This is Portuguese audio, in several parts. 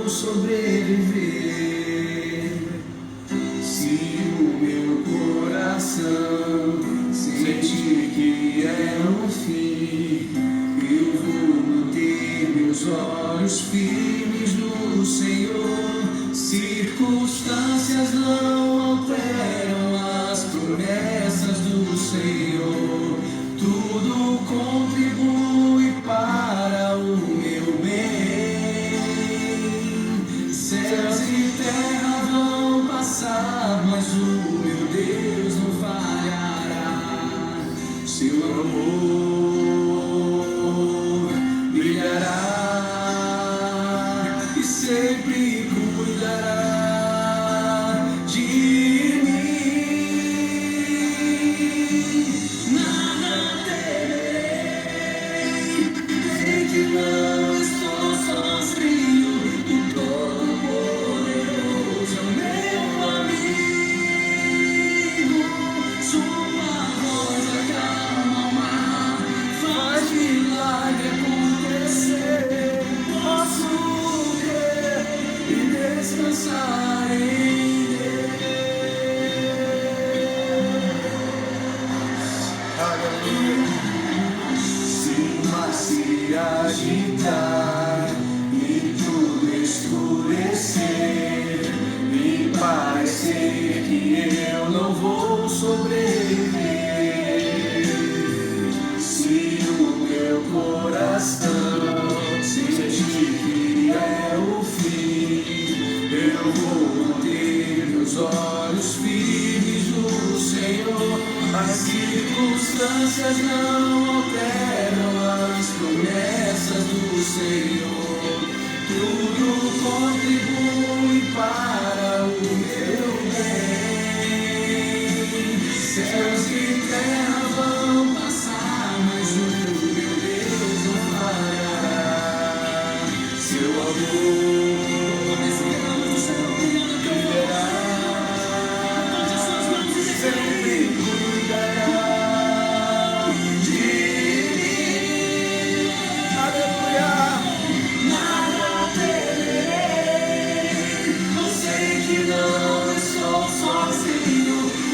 vou sobreviver. Se o meu coração sentir que é um fim, eu vou manter meus olhos firmes no Senhor. Circunstâncias não alteram as promessas do Senhor. Tudo contribui para o meu bem. Céus e terra vão passar, mas o meu Deus não falhará. Seu amor brilhará e sempre cuidará de mim. Nada temerei, sei que não estou sozinho. O Todo-Poderoso é o meu amigo. Sua voz acalma o mar, faz milagre acontecer. Posso crer e descansar em Deus. Se o mar se agitar e tudo escurecer, me parecer que eu não vou sobreviver. Se o meu coração sentir que é o fim, eu vou manter meus olhos firmes no Senhor. As circunstâncias não alteram as promessas do Senhor. Tudo contribui para o meu bem. Céus e terra vão passar, mas o meu Deus não falhará. Seu amor brilhará, sempre cuidará de mim. Aleluia. Nada temerei, eu sei que não estou sozinho. O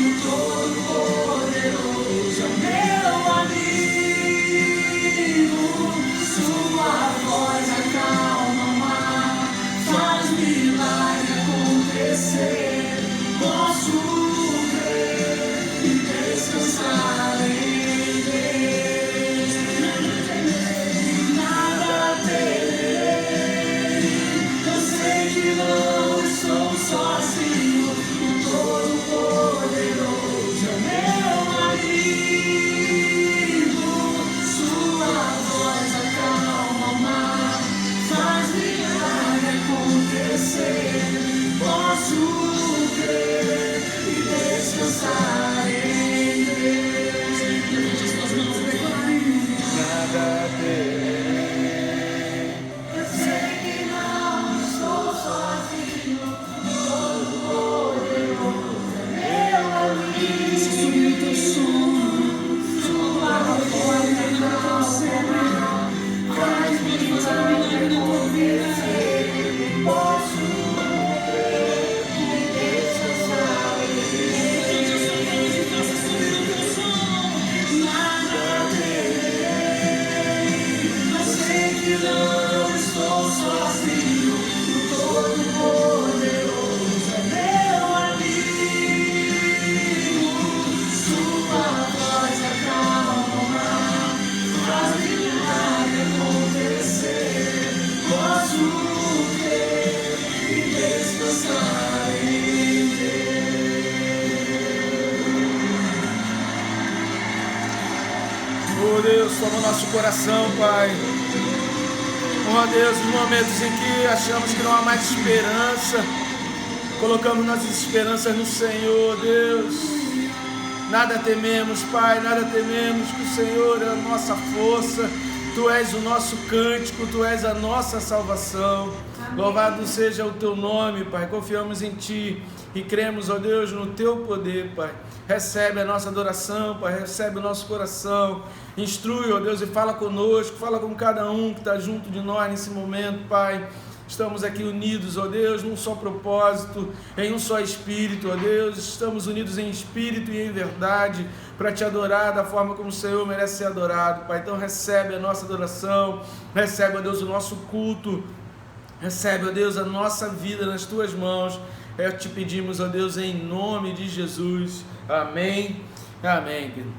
Todo-Poderoso é o meu amigo. Sua voz acalma o mar, faz milagre acontecer. Posso crer e descansar em Deus. Nada temerei, eu sei que não estou sozinho. O Todo-Poderoso é o meu amigo. Sua voz acalma o mar, faz milagre acontecer. Posso crer e descansar em Deus. Nada temerei, eu sei que não estou sozinho. Todo-Poderoso é meu amigo. Subir teu som, sua voz acalma o mar, faz milagre acontecer. Posso crer e descansar em Deus. Nada temerei, eu sei que não estou sozinho. O Todo-Poderoso é meu amigo. Sua voz acalma o mar, faz milagre acontecer. Posso crer e descansar em Deus. Oh Deus, toma o nosso coração, Pai. Oh Deus, nos momentos em que achamos que não há mais esperança, colocamos nossas esperanças no Senhor, Deus. Nada tememos, Pai, nada tememos, que o Senhor é a nossa força. Tu és o nosso cântico, Tu és a nossa salvação. Amém. Louvado seja o Teu nome, Pai. Confiamos em Ti e cremos, ó Deus, no Teu poder, Pai. Recebe a nossa adoração, Pai. Recebe o nosso coração. Instrui, ó Deus, e fala conosco. Fala com cada um que está junto de nós nesse momento, Pai. Estamos aqui unidos, ó Deus, num só propósito, em um só Espírito, ó Deus. Estamos unidos em Espírito e em verdade para Te adorar da forma como o Senhor merece ser adorado, Pai. Então recebe a nossa adoração, recebe, ó Deus, o nosso culto, recebe, ó Deus, a nossa vida nas Tuas mãos. Te pedimos, ó Deus, em nome de Jesus. Amém. Amém, querido.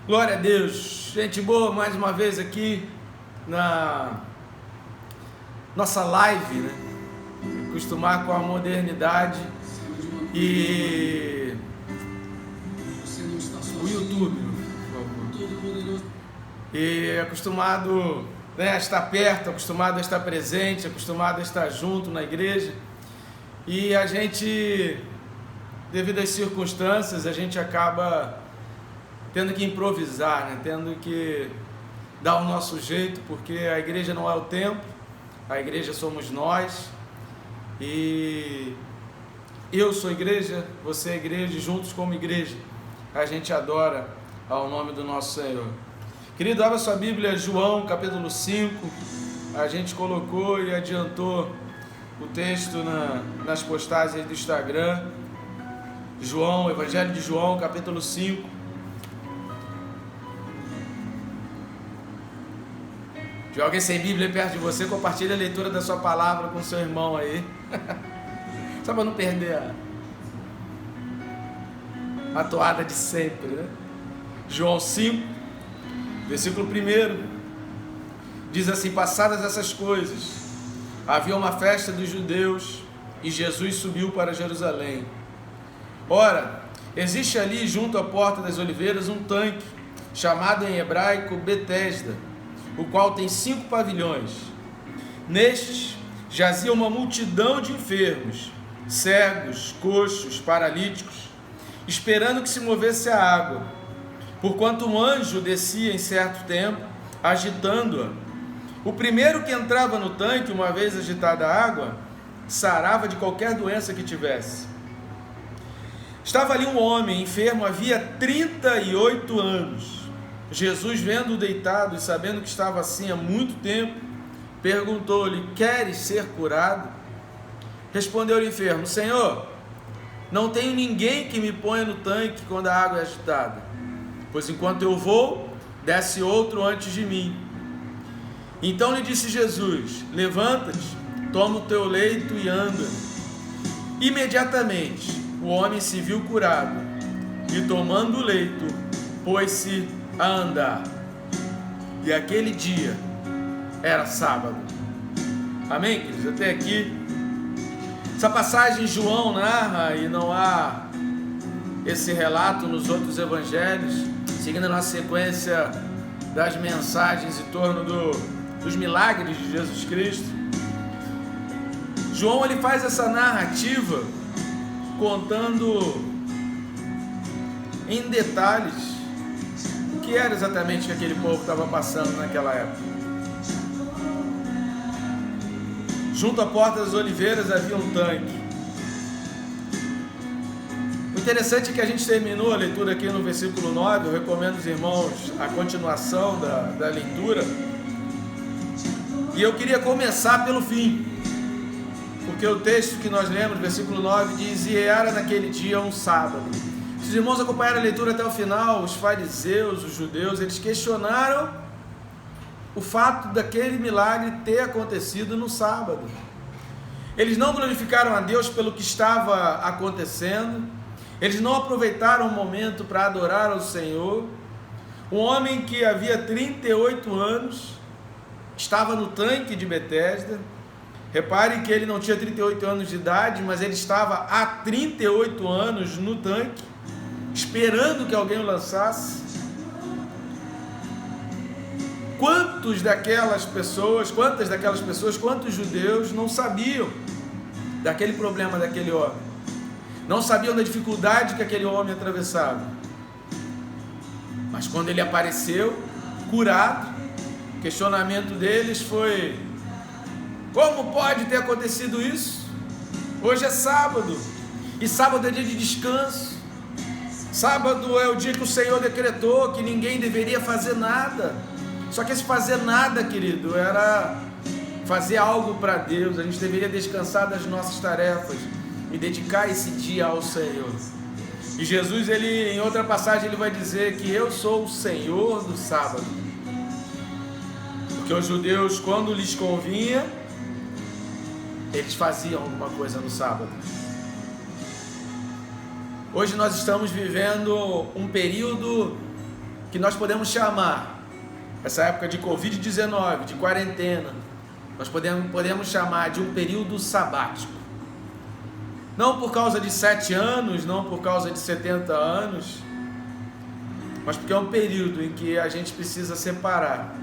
Glória a Deus. Gente boa, mais uma vez aqui na nossa live, né? Acostumar com a modernidade e o YouTube, por favor. E acostumado, né, a estar perto, acostumado a estar presente, acostumado a estar junto na igreja. E a gente, devido às circunstâncias, a gente acaba tendo que improvisar, né? Tendo que dar o nosso jeito, porque a igreja não é o templo. A igreja somos nós, e eu sou igreja, você é igreja, e juntos como igreja a gente adora ao nome do nosso Senhor. Querido, abra sua Bíblia, João capítulo 5, a gente colocou e adiantou o texto nas postagens do Instagram. João, Evangelho de João capítulo 5. Se alguém sem Bíblia perto de você, compartilhe a leitura da sua palavra com seu irmão aí. Só para não perder a toada de sempre, né? João 5, versículo 1, diz assim: passadas essas coisas, havia uma festa dos judeus e Jesus subiu para Jerusalém. Ora, existe ali junto à porta das oliveiras um tanque, chamado em hebraico Betesda, o qual tem 5 pavilhões. Nestes jazia uma multidão de enfermos, cegos, coxos, paralíticos, esperando que se movesse a água, porquanto um anjo descia em certo tempo, agitando-a. O primeiro que entrava no tanque, uma vez agitada a água, sarava de qualquer doença que tivesse. Estava ali um homem enfermo havia 38 anos. Jesus, vendo-o deitado e sabendo que estava assim há muito tempo, perguntou-lhe: queres ser curado? Respondeu-lhe o enfermo: Senhor, não tenho ninguém que me ponha no tanque quando a água é agitada, pois enquanto eu vou, desce outro antes de mim. Então lhe disse Jesus: levanta-te, toma o teu leito e anda. Imediatamente o homem se viu curado e, tomando o leito, pôs-se a andar. E aquele dia era sábado. Amém, queridos? Até aqui essa passagem João narra, e não há esse relato nos outros evangelhos, seguindo a nossa sequência das mensagens em torno dos milagres de Jesus Cristo. João, ele faz essa narrativa contando em detalhes o que era exatamente que aquele povo estava passando naquela época. Junto à porta das oliveiras havia um tanque. O interessante é que a gente terminou a leitura aqui no versículo 9. Eu recomendo aos irmãos a continuação da leitura. E eu queria começar pelo fim, porque o texto que nós lemos, versículo 9, diz: e era naquele dia um sábado. Se os irmãos acompanharam a leitura até o final, os fariseus, os judeus, eles questionaram o fato daquele milagre ter acontecido no sábado. Eles não glorificaram a Deus pelo que estava acontecendo, eles não aproveitaram o momento para adorar ao Senhor. Um homem que havia 38 anos estava no tanque de Betesda. Repare que ele não tinha 38 anos de idade, mas ele estava há 38 anos no tanque, esperando que alguém o lançasse. Quantas daquelas pessoas, quantos judeus não sabiam daquele problema daquele homem? Não sabiam da dificuldade que aquele homem atravessava. Mas quando ele apareceu, curado, o questionamento deles foi: como pode ter acontecido isso? Hoje é sábado, e sábado é dia de descanso. Sábado é o dia que o Senhor decretou que ninguém deveria fazer nada. Só que esse fazer nada, querido, era fazer algo para Deus, a gente deveria descansar das nossas tarefas e dedicar esse dia ao Senhor. E Jesus, ele, em outra passagem, ele vai dizer que eu sou o Senhor do sábado. Porque os judeus, quando lhes convinha, eles faziam alguma coisa no sábado. Hoje nós estamos vivendo um período que nós podemos chamar, essa época de Covid-19, de quarentena, nós podemos chamar de um período sabático. Não por causa de 7 anos, não por causa de 70 anos, mas porque é um período em que a gente precisa separar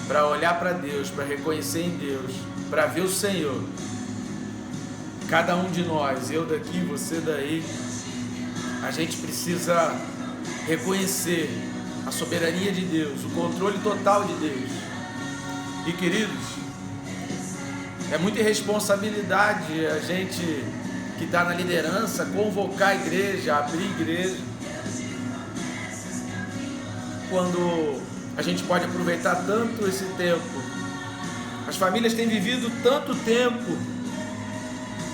para olhar para Deus, para reconhecer em Deus, para ver o Senhor. Cada um de nós, eu daqui, você daí, a gente precisa reconhecer a soberania de Deus, o controle total de Deus. E queridos, é muita irresponsabilidade a gente que está na liderança convocar a igreja, abrir igreja, quando a gente pode aproveitar tanto esse tempo. As famílias têm vivido tanto tempo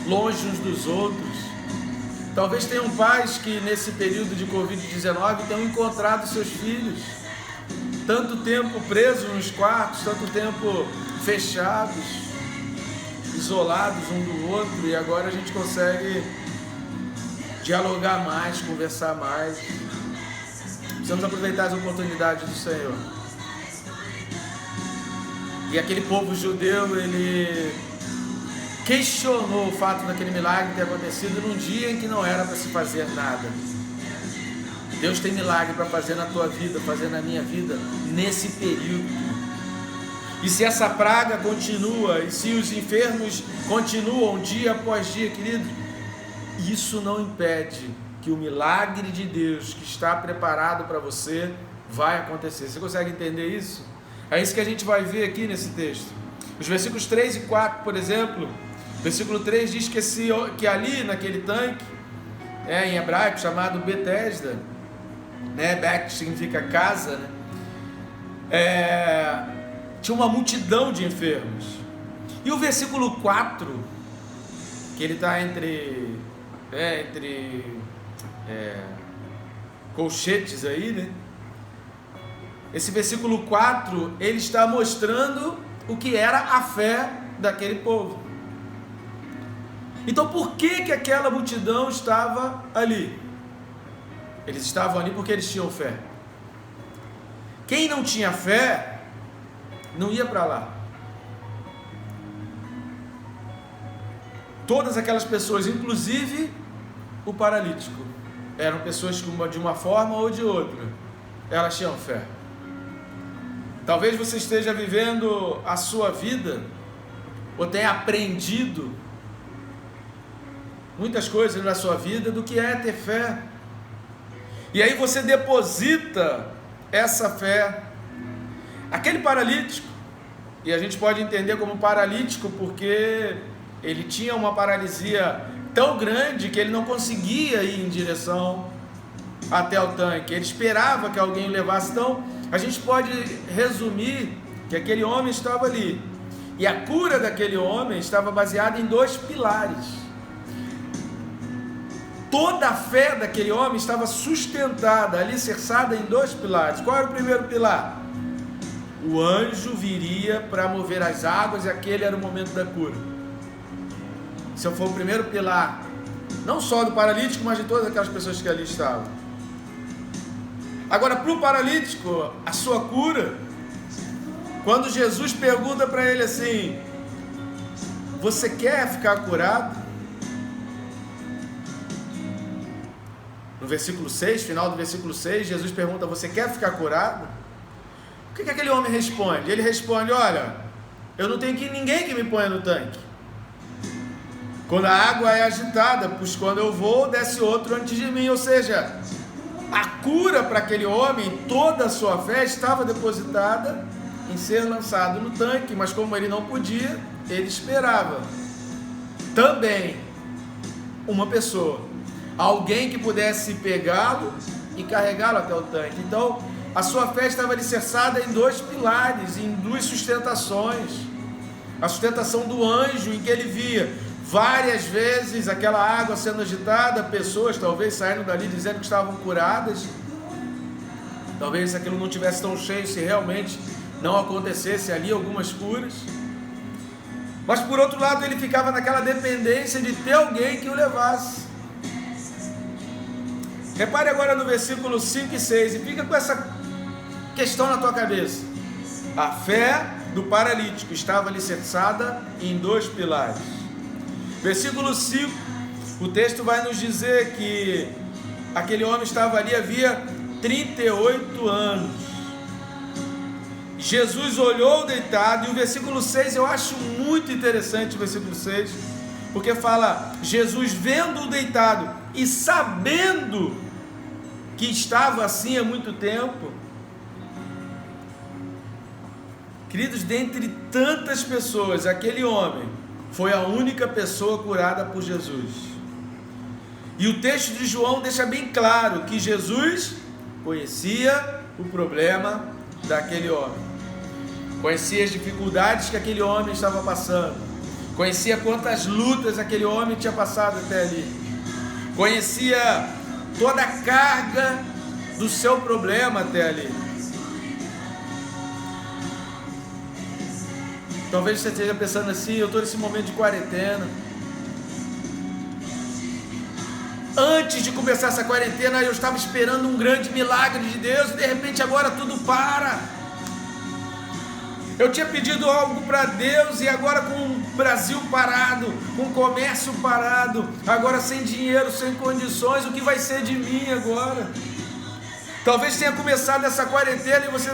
longe uns dos outros. Talvez tenham pais que nesse período de Covid-19 tenham encontrado seus filhos, tanto tempo presos nos quartos, tanto tempo fechados, isolados um do outro, e agora a gente consegue dialogar mais, conversar mais. Precisamos aproveitar as oportunidades do Senhor. E aquele povo judeu, ele questionou o fato daquele milagre ter acontecido num dia em que não era para se fazer nada. Deus tem milagre para fazer na tua vida, fazer na minha vida, nesse período. E se essa praga continua, e se os enfermos continuam dia após dia, querido, isso não impede que o milagre de Deus que está preparado para você vai acontecer. Você consegue entender isso? É isso que a gente vai ver aqui nesse texto. Os versículos 3 e 4, por exemplo, versículo 3 diz que ali naquele tanque, em hebraico chamado Betesda, Bet significa casa, tinha uma multidão de enfermos. E o versículo 4, que ele está entre colchetes aí, esse versículo 4, ele está mostrando o que era a fé daquele povo. Então por que aquela multidão estava ali? Eles estavam ali porque eles tinham fé. Quem não tinha fé não ia para lá. Todas aquelas pessoas, inclusive o paralítico, eram pessoas que de uma forma ou de outra, elas tinham fé. Talvez você esteja vivendo a sua vida, ou tenha aprendido muitas coisas na sua vida do que é ter fé. E aí você deposita essa fé. Aquele paralítico, e a gente pode entender como paralítico porque ele tinha uma paralisia tão grande que ele não conseguia ir em direção até o tanque, ele esperava que alguém o levasse. Então a gente pode resumir que aquele homem estava ali, e a cura daquele homem estava baseada em 2 pilares. Toda a fé daquele homem estava sustentada, alicerçada em 2 pilares. Qual era o primeiro pilar? O anjo viria para mover as águas, e aquele era o momento da cura. Esse foi o primeiro pilar, não só do paralítico, mas de todas aquelas pessoas que ali estavam. Agora, para o paralítico, a sua cura, quando Jesus pergunta para ele assim: você quer ficar curado? No versículo 6, final do versículo 6, Jesus pergunta: você quer ficar curado? O que aquele homem responde? Ele responde: olha, eu não tenho ninguém que me ponha no tanque. Quando a água é agitada, pois quando eu vou, desce outro antes de mim. Ou seja, a cura para aquele homem, toda a sua fé estava depositada em ser lançado no tanque, mas como ele não podia, ele esperava também uma pessoa, alguém que pudesse pegá-lo e carregá-lo até o tanque. Então a sua fé estava alicerçada em 2 pilares, em 2 sustentações. a sustentação do anjo, em que ele via várias vezes aquela água sendo agitada, pessoas talvez saindo dali dizendo que estavam curadas. Talvez aquilo não tivesse tão cheio se realmente não acontecesse ali algumas curas. Mas por outro lado ele ficava naquela dependência de ter alguém que o levasse. Repare agora no versículo 5 e 6 e fica com essa questão na tua cabeça. A fé do paralítico estava alicerçada em 2 pilares. Versículo 5, o texto vai nos dizer que aquele homem estava ali havia 38 anos. Jesus olhou deitado, e o versículo 6 eu acho muito interessante, o versículo 6, porque fala, Jesus vendo-o deitado e sabendo que estava assim há muito tempo. Queridos, dentre tantas pessoas, aquele homem foi a única pessoa curada por Jesus. E o texto de João deixa bem claro que Jesus conhecia o problema daquele homem, conhecia as dificuldades que aquele homem estava passando, conhecia quantas lutas aquele homem tinha passado até ali, conhecia toda a carga do seu problema até ali. Talvez você esteja pensando assim, eu estou nesse momento de quarentena. Antes de começar essa quarentena, eu estava esperando um grande milagre de Deus, e de repente agora tudo para. Eu tinha pedido algo para Deus, e agora com o Brasil parado, com o comércio parado, agora sem dinheiro, sem condições, o que vai ser de mim agora? Talvez tenha começado essa quarentena e você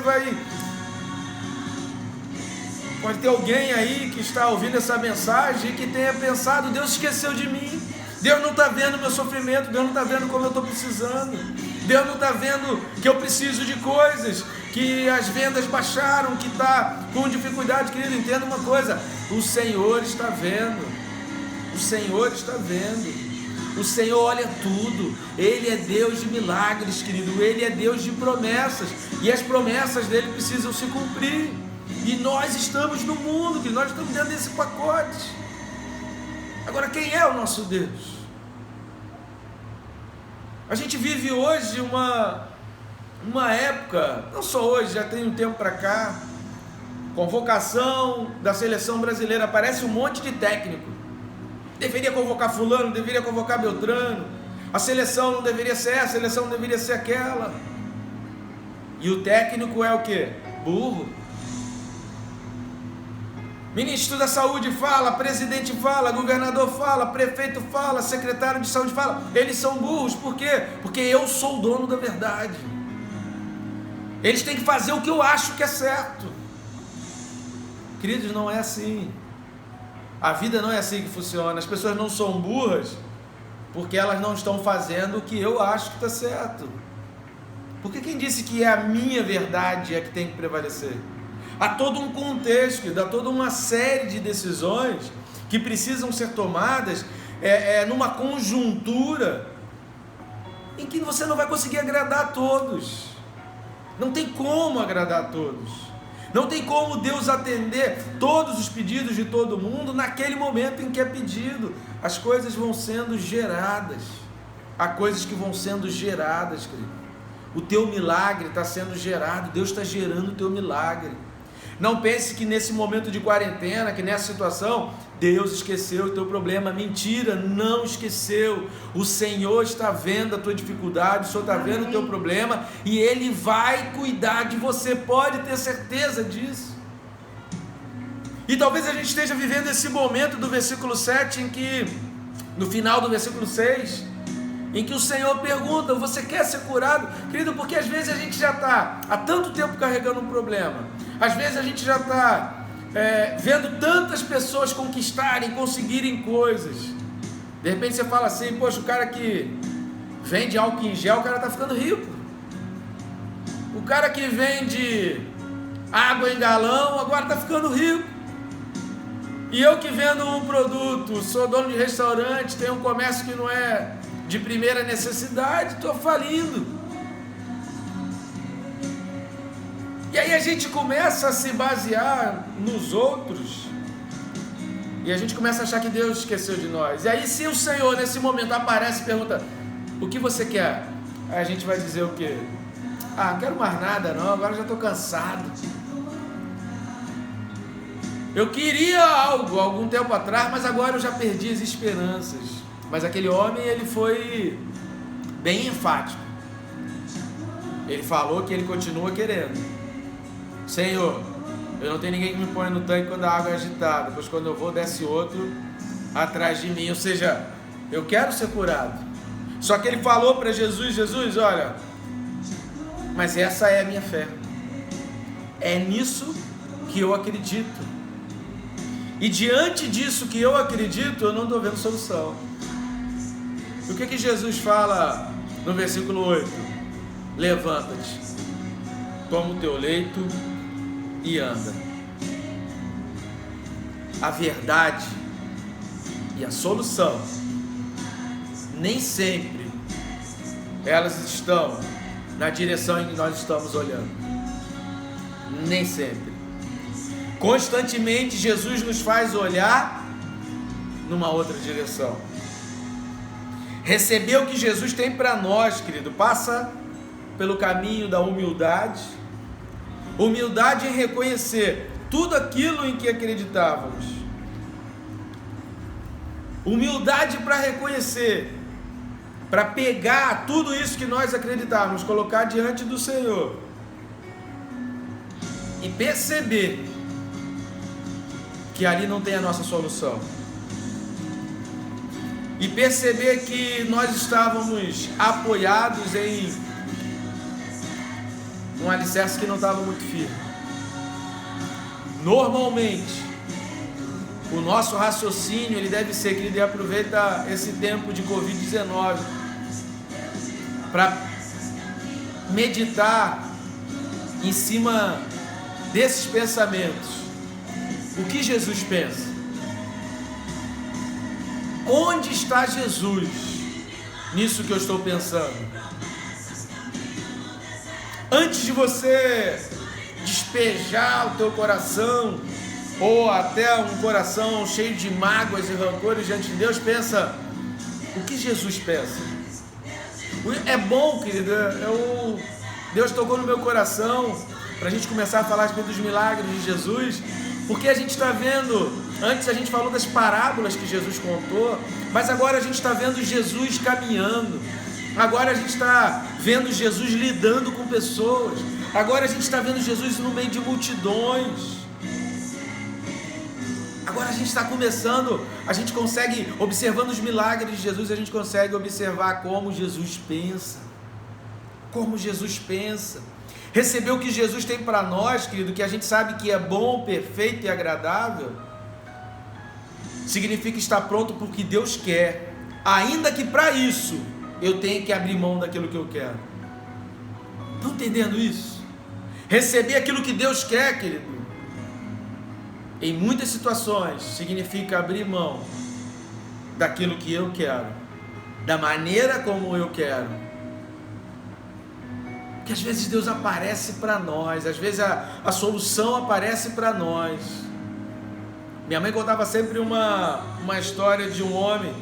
pode ter alguém aí que está ouvindo essa mensagem e que tenha pensado, Deus esqueceu de mim, Deus não está vendo o meu sofrimento, Deus não está vendo como eu estou precisando, Deus não está vendo que eu preciso de coisas, que as vendas baixaram, que está com dificuldade. Querido, entenda uma coisa, o Senhor está vendo, o Senhor está vendo, o Senhor olha tudo, Ele é Deus de milagres, querido, Ele é Deus de promessas, e as promessas dEle precisam se cumprir, e nós estamos no mundo, que nós estamos dentro desse pacote. Agora, quem é o nosso Deus? A gente vive hoje uma época, não só hoje, já tem um tempo para cá, convocação da seleção brasileira, aparece um monte de técnico, deveria convocar fulano, deveria convocar Beltrano, a seleção não deveria ser essa, a seleção não deveria ser aquela, e o técnico é o quê? Burro. Ministro da Saúde fala, presidente fala, governador fala, prefeito fala, secretário de saúde fala, eles são burros. Por quê? Porque eu sou o dono da verdade, eles têm que fazer o que eu acho que é certo. Queridos, não é assim, a vida não é assim que funciona. As pessoas não são burras porque elas não estão fazendo o que eu acho que está certo, porque quem disse que é a minha verdade é que tem que prevalecer? Há todo um contexto, há toda uma série de decisões que precisam ser tomadas numa conjuntura em que você não vai conseguir agradar a todos. Não tem como agradar a todos. Não tem como Deus atender todos os pedidos de todo mundo naquele momento em que é pedido. As coisas vão sendo geradas. Há coisas que vão sendo geradas, querido. O teu milagre está sendo gerado. Deus está gerando o teu milagre. Não pense que nesse momento de quarentena, que nessa situação, Deus esqueceu o teu problema. Mentira, não esqueceu. O Senhor está vendo a tua dificuldade, o Senhor está vendo o teu problema, e Ele vai cuidar de você, pode ter certeza disso. E talvez a gente esteja vivendo esse momento do versículo 7, em que, no final do versículo 6, em que o Senhor pergunta, você quer ser curado? Querido, porque às vezes a gente já está há tanto tempo carregando um problema, às vezes a gente já está vendo tantas pessoas conquistarem, conseguirem coisas. De repente você fala assim, poxa, o cara que vende álcool em gel, o cara está ficando rico. O cara que vende água em galão, agora está ficando rico. E eu que vendo um produto, sou dono de restaurante, tenho um comércio que não é de primeira necessidade, estou falindo. E aí a gente começa a se basear nos outros E a gente começa a achar que Deus esqueceu de nós. E aí, se o Senhor nesse momento aparece e pergunta: o que você quer? Aí a gente vai dizer o quê? Não quero mais nada não, agora já estou cansado. Eu queria algo algum tempo atrás, mas agora eu já perdi as esperanças. Mas aquele homem, ele foi bem enfático. Ele falou que ele continua querendo. Senhor, eu não tenho ninguém que me ponha no tanque quando a água é agitada, pois quando eu vou, desce outro atrás de mim. Ou seja, eu quero ser curado. Só que ele falou para Jesus: Jesus, olha, mas essa é a minha fé. É nisso que eu acredito. E diante disso que eu acredito, eu não estou vendo solução. E o que Jesus fala no versículo 8? Levanta-te, toma o teu leito e anda. A verdade e a solução, nem sempre elas estão na direção em que nós estamos olhando. Nem sempre. Constantemente Jesus nos faz olhar numa outra direção. Receber o que Jesus tem para nós, querido, passa pelo caminho da humildade. Humildade em reconhecer tudo aquilo em que acreditávamos. Humildade para reconhecer, para pegar tudo isso que nós acreditávamos, colocar diante do Senhor e perceber que ali não tem a nossa solução. E perceber que nós estávamos apoiados em um alicerce que não estava muito firme. Normalmente, o nosso raciocínio, ele deve ser, querido, e aproveita esse tempo de Covid-19 para meditar em cima desses pensamentos. O que Jesus pensa? Onde está Jesus nisso que eu estou pensando? Antes de você despejar o teu coração, ou até um coração cheio de mágoas e rancores diante de Deus, pensa, o que Jesus pensa? É bom, querido, Deus tocou no meu coração para a gente começar a falar a respeito dos milagres de Jesus, porque a gente está vendo, antes a gente falou das parábolas que Jesus contou, mas agora a gente está vendo Jesus caminhando, agora a gente está vendo Jesus lidando com pessoas, agora a gente está vendo Jesus no meio de multidões. Agora a gente está começando, a gente consegue, observando os milagres de Jesus, a gente consegue observar como Jesus pensa. Como Jesus pensa. Receber o que Jesus tem para nós, querido, que a gente sabe que é bom, perfeito e agradável, significa estar pronto para o que Deus quer, ainda que para isso eu tenha que abrir mão daquilo que eu quero. Estão entendendo isso? Receber aquilo que Deus quer, querido, em muitas situações, significa abrir mão daquilo que eu quero, da maneira como eu quero. Porque às vezes Deus aparece para nós, às vezes a solução aparece para nós. Minha mãe contava sempre uma história de um homem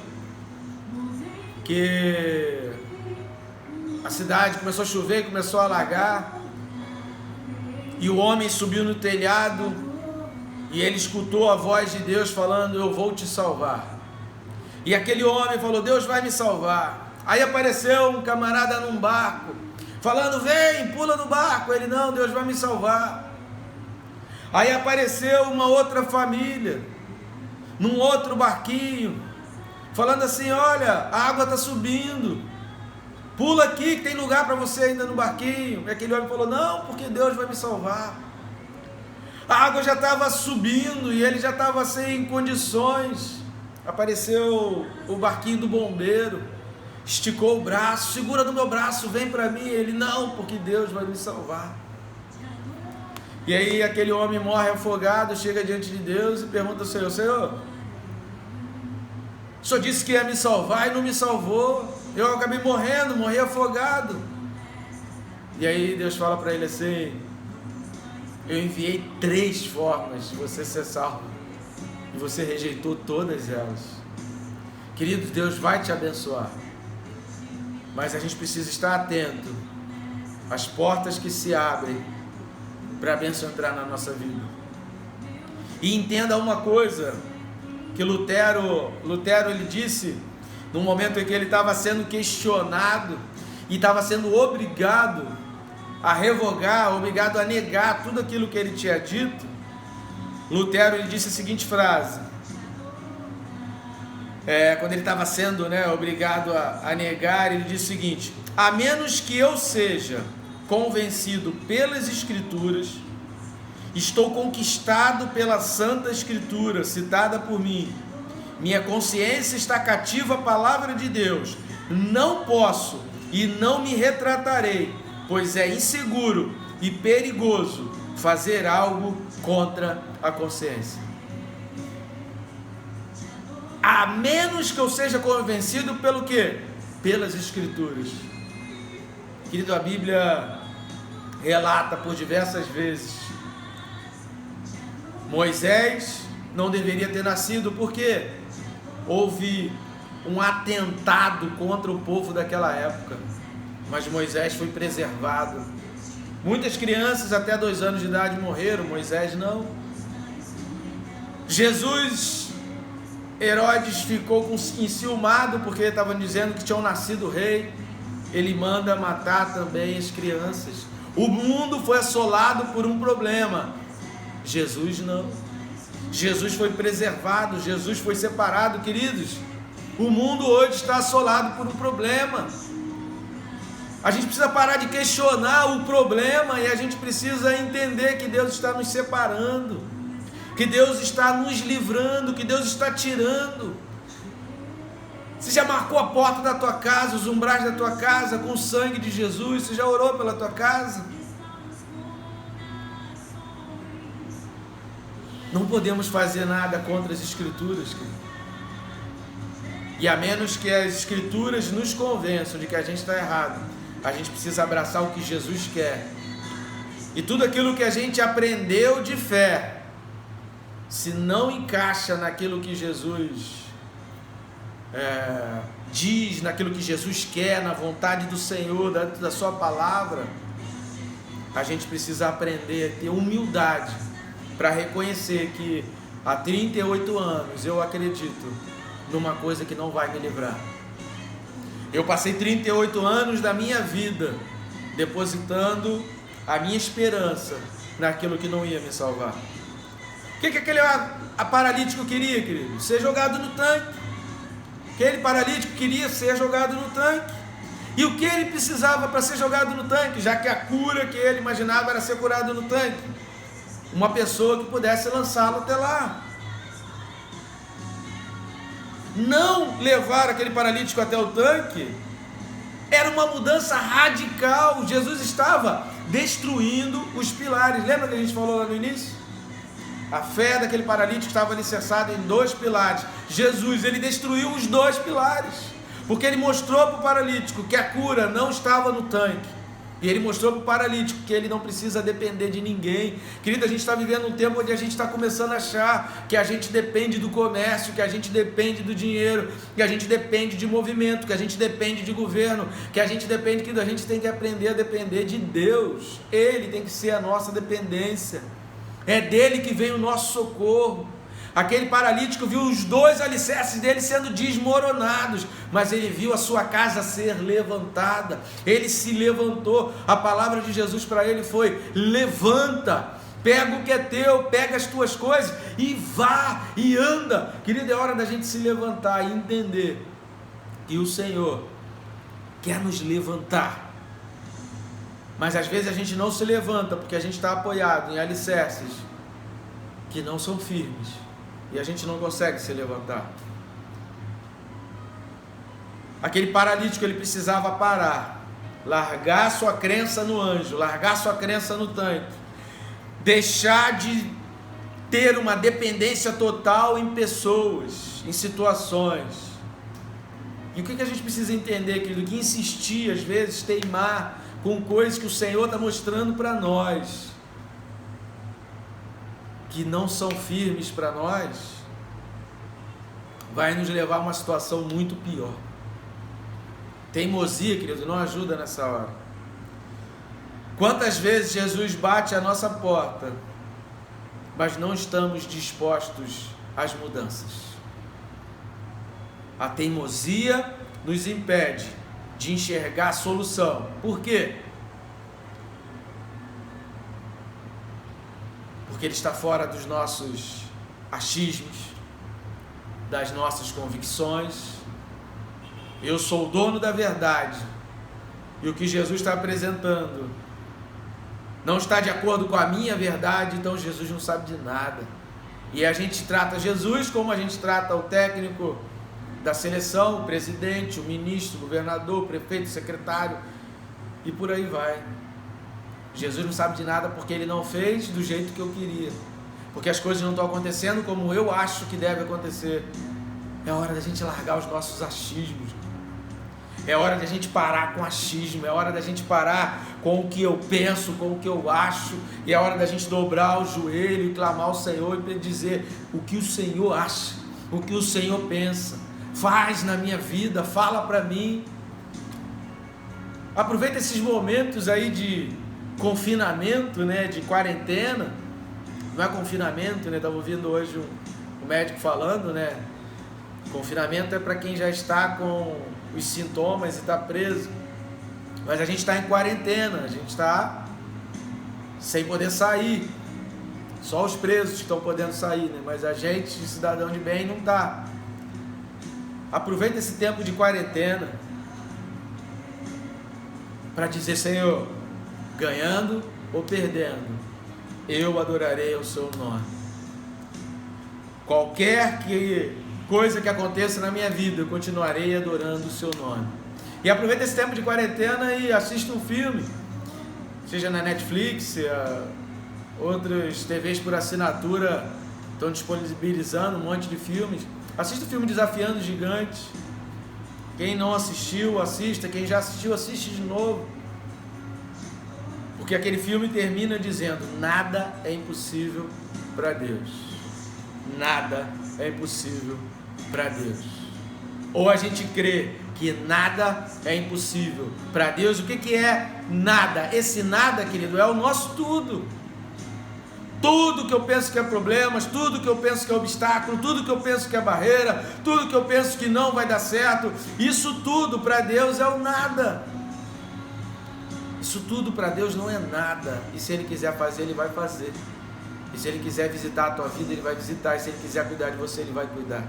que a cidade começou a chover, começou a alagar, e o homem subiu no telhado, e ele escutou a voz de Deus falando, eu vou te salvar. E aquele homem falou, Deus vai me salvar. Aí apareceu um camarada num barco, falando, vem, pula no barco. Ele, não, Deus vai me salvar. Aí apareceu uma outra família, num outro barquinho, falando assim, olha, a água está subindo, pula aqui que tem lugar para você ainda no barquinho. E aquele homem falou, não, porque Deus vai me salvar. A água já estava subindo e ele já estava sem condições. Apareceu o barquinho do bombeiro, esticou o braço, segura no meu braço, vem para mim. Ele, não, porque Deus vai me salvar. E aí aquele homem morre afogado, chega diante de Deus e pergunta ao Senhor, Senhor, o Senhor disse que ia me salvar e não me salvou, eu acabei morrendo, morri afogado. E aí Deus fala para ele assim, eu enviei 3 formas de você ser salvo. e você rejeitou todas elas. Querido, Deus vai te abençoar, mas a gente precisa estar atento às portas que se abrem para a bênção entrar na nossa vida. E entenda uma coisa, que Lutero ele disse, no momento em que ele estava sendo questionado, e estava sendo obrigado a revogar, obrigado a negar tudo aquilo que ele tinha dito. Lutero ele disse a seguinte frase, quando ele estava sendo obrigado a negar, ele disse o seguinte: a menos que eu seja convencido pelas Escrituras, estou conquistado pela Santa Escritura, citada por mim, minha consciência está cativa à palavra de Deus, não posso e não me retratarei, pois é inseguro e perigoso fazer algo contra a consciência. A menos que eu seja convencido pelo quê? Pelas Escrituras. Querido, a Bíblia relata por diversas vezes, Moisés não deveria ter nascido porque houve um atentado contra o povo daquela época, mas Moisés foi preservado. Muitas crianças até 2 anos de idade morreram, Moisés não. Jesus, Herodes ficou enciumado porque estavam dizendo que tinham nascido rei, ele manda matar também as crianças. O mundo foi assolado por um problema, Jesus não. Jesus foi preservado, Jesus foi separado. Queridos, o mundo hoje está assolado por um problema. A gente precisa parar de questionar o problema e a gente precisa entender que Deus está nos separando, que Deus está nos livrando, que Deus está tirando. Você já marcou a porta da tua casa, os umbrais da tua casa com o sangue de Jesus? Você já orou pela tua casa? Não podemos fazer nada contra as Escrituras, querido. E a menos que as Escrituras nos convençam de que a gente está errado, a gente precisa abraçar o que Jesus quer. E tudo aquilo que a gente aprendeu de fé, se não encaixa naquilo que Jesus diz, naquilo que Jesus quer, na vontade do Senhor, da sua palavra, a gente precisa aprender a ter humildade para reconhecer que há 38 anos eu acredito numa coisa que não vai me livrar. Eu passei 38 anos da minha vida depositando a minha esperança naquilo que não ia me salvar. O que aquele paralítico queria, querido? Ser jogado no tanque. Aquele paralítico queria ser jogado no tanque. E o que ele precisava para ser jogado no tanque? Já que a cura que ele imaginava era ser curado no tanque, uma pessoa que pudesse lançá-lo até lá. Não levar aquele paralítico até o tanque era uma mudança radical. Jesus estava destruindo os pilares. Lembra que a gente falou lá no início? A fé daquele paralítico estava alicerçada em 2 pilares. Jesus, ele destruiu os 2 pilares, porque ele mostrou para o paralítico que a cura não estava no tanque. E ele mostrou para o paralítico que ele não precisa depender de ninguém. Querido, a gente está vivendo um tempo onde a gente está começando a achar que a gente depende do comércio, que a gente depende do dinheiro, que a gente depende de movimento, que a gente depende de governo, que a gente depende, que a gente tem que aprender a depender de Deus. Ele tem que ser a nossa dependência. É dele que vem o nosso socorro. Aquele paralítico viu os 2 alicerces dele sendo desmoronados, mas ele viu a sua casa ser levantada. Ele se levantou. A palavra de Jesus para ele foi: levanta, pega o que é teu, pega as tuas coisas e vá e anda. Querido, é hora da gente se levantar e entender que o Senhor quer nos levantar. Mas às vezes a gente não se levanta porque a gente está apoiado em alicerces que não são firmes. E a gente não consegue se levantar. Aquele paralítico, ele precisava parar, largar sua crença no anjo, largar sua crença no tanque, deixar de ter uma dependência total em pessoas, em situações. E o que a gente precisa entender, querido? Que insistir, às vezes, teimar com coisas que o Senhor está mostrando para nós, que não são firmes para nós, vai nos levar a uma situação muito pior. Teimosia, querido, não ajuda nessa hora. Quantas vezes Jesus bate à nossa porta, mas não estamos dispostos às mudanças? A teimosia nos impede de enxergar a solução. Por quê? Porque ele está fora dos nossos achismos, das nossas convicções. Eu sou o dono da verdade, e o que Jesus está apresentando não está de acordo com a minha verdade, então Jesus não sabe de nada. E a gente trata Jesus como a gente trata o técnico da seleção, o presidente, o ministro, o governador, o prefeito, o secretário, e por aí vai. Jesus não sabe de nada porque ele não fez do jeito que eu queria, porque as coisas não estão acontecendo como eu acho que deve acontecer. É hora da gente largar os nossos achismos, é hora da gente parar com achismo, é hora da gente parar com o que eu penso, com o que eu acho, e é hora da gente dobrar o joelho e clamar ao Senhor e dizer o que o Senhor acha, o que o Senhor pensa. Faz na minha vida, fala para mim. Aproveita esses momentos aí de confinamento, né, de quarentena. Não é confinamento, né? Estava ouvindo hoje um médico falando, né? Confinamento é para quem já está com os sintomas e está preso. Mas a gente está em quarentena, a gente está sem poder sair. Só os presos que estão podendo sair, né? Mas a gente, cidadão de bem, não está. Aproveita esse tempo de quarentena para dizer: Senhor, ganhando ou perdendo, eu adorarei o seu nome. Qualquer coisa que aconteça na minha vida, eu continuarei adorando o seu nome. E aproveita esse tempo de quarentena e assista um filme, seja na Netflix, outras TVs por assinatura estão disponibilizando um monte de filmes. Assista o filme Desafiando o Gigante. Quem não assistiu, assista. Quem já assistiu, assiste de novo. Porque aquele filme termina dizendo: nada é impossível para Deus. Nada é impossível para Deus. Ou a gente crê que nada é impossível para Deus. O que é nada? Esse nada, querido, é o nosso tudo. Tudo que eu penso que é problemas, tudo que eu penso que é obstáculo, tudo que eu penso que é barreira, tudo que eu penso que não vai dar certo, isso tudo para Deus é o nada. Isso tudo para Deus não é nada. E se Ele quiser fazer, Ele vai fazer. E se Ele quiser visitar a tua vida, Ele vai visitar. E se Ele quiser cuidar de você, Ele vai cuidar.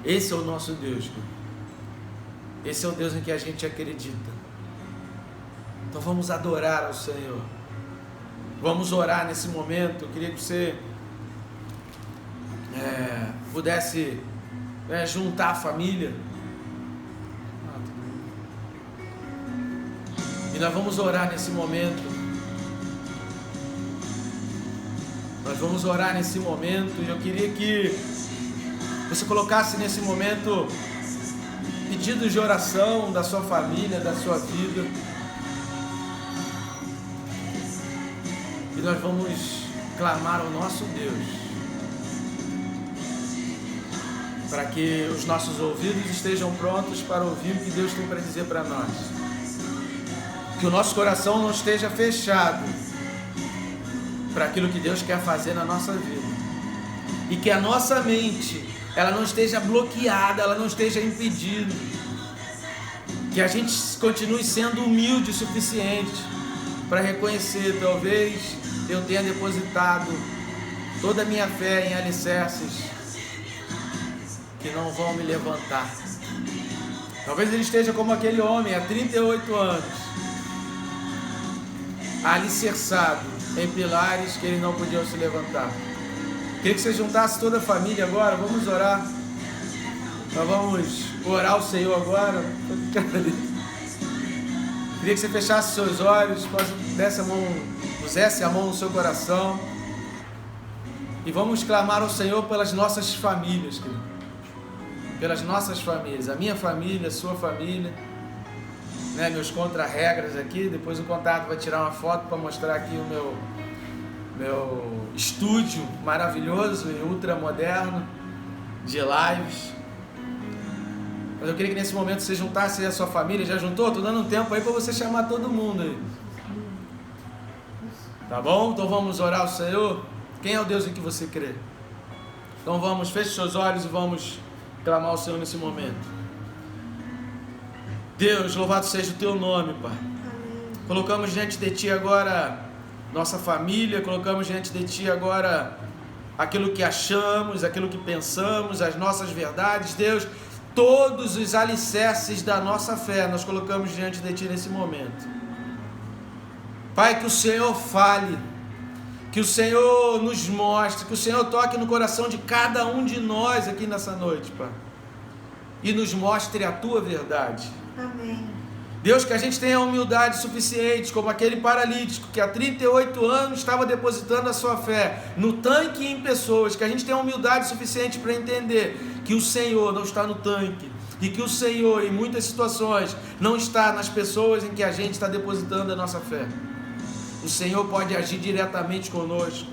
Esse é o nosso Deus. Esse é o Deus em que a gente acredita. Então vamos adorar ao Senhor. Vamos orar nesse momento. Eu queria que você pudesse juntar a família. E nós vamos orar nesse momento. Nós vamos orar nesse momento. E eu queria que você colocasse nesse momento pedidos de oração da sua família, da sua vida. E nós vamos clamar ao nosso Deus, para que os nossos ouvidos estejam prontos para ouvir o que Deus tem para dizer para nós. Que o nosso coração não esteja fechado para aquilo que Deus quer fazer na nossa vida. E que a nossa mente, ela não esteja bloqueada, ela não esteja impedida. Que a gente continue sendo humilde o suficiente para reconhecer: talvez eu tenha depositado toda a minha fé em alicerces que não vão me levantar. Talvez ele esteja como aquele homem há 38 anos, alicerçado em pilares que ele não podia se levantar. Queria que você juntasse toda a família agora. Vamos orar. Nós vamos orar ao Senhor agora. Queria que você fechasse seus olhos, pusesse a mão no seu coração, e vamos clamar ao Senhor pelas nossas famílias, querido. Pelas nossas famílias, a minha família, a sua família, né? Meus contra-regras aqui. Depois o contato vai tirar uma foto para mostrar aqui o meu estúdio maravilhoso e ultra moderno. de lives. Mas eu queria que nesse momento você juntasse aí a sua família. Já juntou? Estou dando um tempo aí para você chamar todo mundo aí. Tá bom? Então vamos orar ao Senhor. Quem é o Deus em que você crê? Então vamos, feche seus olhos e vamos clamar ao Senhor nesse momento. Deus, louvado seja o teu nome, Pai. Colocamos diante de ti agora nossa família, colocamos diante de ti agora aquilo que achamos, aquilo que pensamos, as nossas verdades. Deus, todos os alicerces da nossa fé nós colocamos diante de ti nesse momento. Pai, que o Senhor fale, que o Senhor nos mostre, que o Senhor toque no coração de cada um de nós aqui nessa noite, Pai, e nos mostre a tua verdade. Amém. Deus, que a gente tenha humildade suficiente, como aquele paralítico que há 38 anos estava depositando a sua fé no tanque e em pessoas, que a gente tenha humildade suficiente para entender que o Senhor não está no tanque e que o Senhor, em muitas situações, não está nas pessoas em que a gente está depositando a nossa fé. O Senhor pode agir diretamente conosco,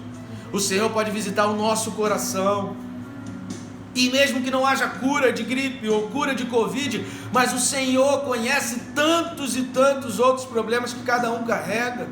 o Senhor pode visitar o nosso coração. E mesmo que não haja cura de gripe ou cura de Covid, mas o Senhor conhece tantos e tantos outros problemas que cada um carrega.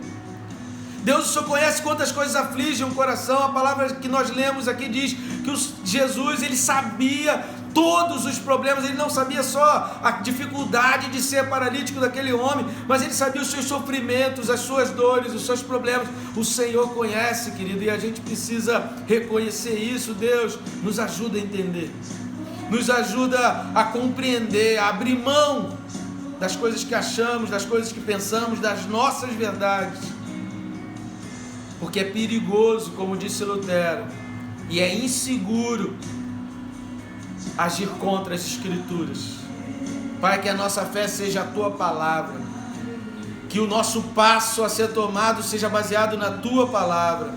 Deus, o Senhor conhece quantas coisas afligem o coração. A palavra que nós lemos aqui diz que Jesus, ele sabia todos os problemas. Ele não sabia só a dificuldade de ser paralítico daquele homem, mas ele sabia os seus sofrimentos, as suas dores, os seus problemas. O Senhor conhece, querido, e a gente precisa reconhecer isso. Deus, nos ajuda a entender, nos ajuda a compreender, a abrir mão das coisas que achamos, das coisas que pensamos, das nossas verdades, porque é perigoso, como disse Lutero, e é inseguro agir contra as Escrituras. Pai, que a nossa fé seja a Tua palavra, que o nosso passo a ser tomado seja baseado na Tua palavra,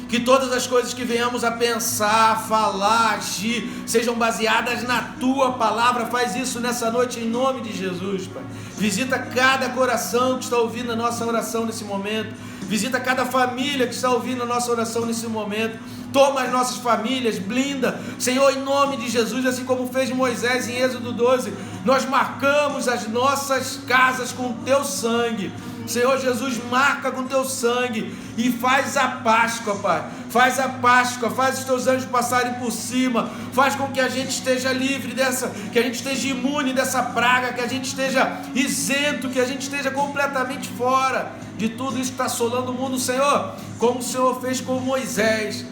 que todas as coisas que venhamos a pensar, falar, agir, sejam baseadas na Tua palavra. Faz isso nessa noite em nome de Jesus, Pai. Visita cada coração que está ouvindo a nossa oração nesse momento, visita cada família que está ouvindo a nossa oração nesse momento. Toma as nossas famílias, blinda, Senhor, em nome de Jesus, assim como fez Moisés em Êxodo 12, nós marcamos as nossas casas com Teu sangue. Senhor Jesus, marca com Teu sangue e faz a Páscoa, Pai. Faz a Páscoa, faz os Teus anjos passarem por cima, faz com que a gente esteja livre dessa, que a gente esteja imune dessa praga, que a gente esteja isento, que a gente esteja completamente fora de tudo isso que está assolando o mundo, Senhor, como o Senhor fez com Moisés,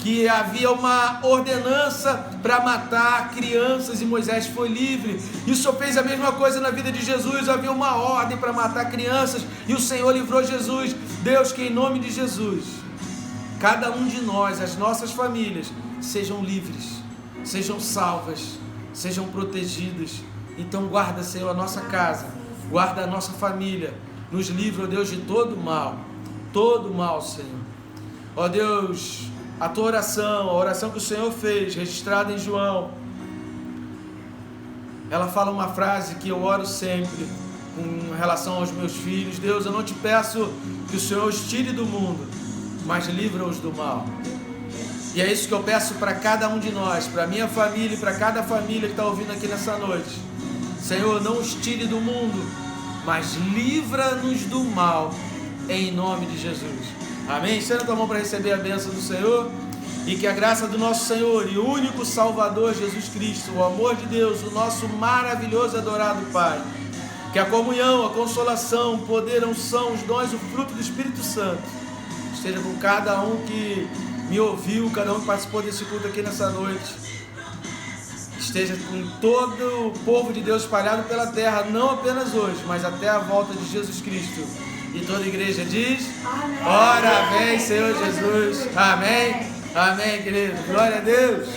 que havia uma ordenança para matar crianças e Moisés foi livre, e o Senhor fez a mesma coisa na vida de Jesus. Havia uma ordem para matar crianças e o Senhor livrou Jesus. Deus, que em nome de Jesus, cada um de nós, as nossas famílias, sejam livres, sejam salvas, sejam protegidas. Então guarda, Senhor, a nossa casa, guarda a nossa família, nos livra, ó Deus, de todo mal, Senhor. Ó Deus, a Tua oração, a oração que o Senhor fez, registrada em João, ela fala uma frase que eu oro sempre com relação aos meus filhos. Deus, eu não te peço que o Senhor os tire do mundo, mas livra-os do mal. E é isso que eu peço para cada um de nós, para a minha família e para cada família que está ouvindo aqui nessa noite. Senhor, não os tire do mundo, mas livra-nos do mal, em nome de Jesus. Amém? Estenda a tua mão para receber a bênção do Senhor, e que a graça do nosso Senhor e único Salvador Jesus Cristo, o amor de Deus, o nosso maravilhoso e adorado Pai, que a comunhão, a consolação, o poder, a unção, os dons, o fruto do Espírito Santo esteja com cada um que me ouviu, cada um que participou desse culto aqui nessa noite, esteja com todo o povo de Deus espalhado pela terra, não apenas hoje, mas até a volta de Jesus Cristo. E toda a igreja diz: amém. Ora vem, Senhor Jesus. Amém. Amém, querido. Glória a Deus.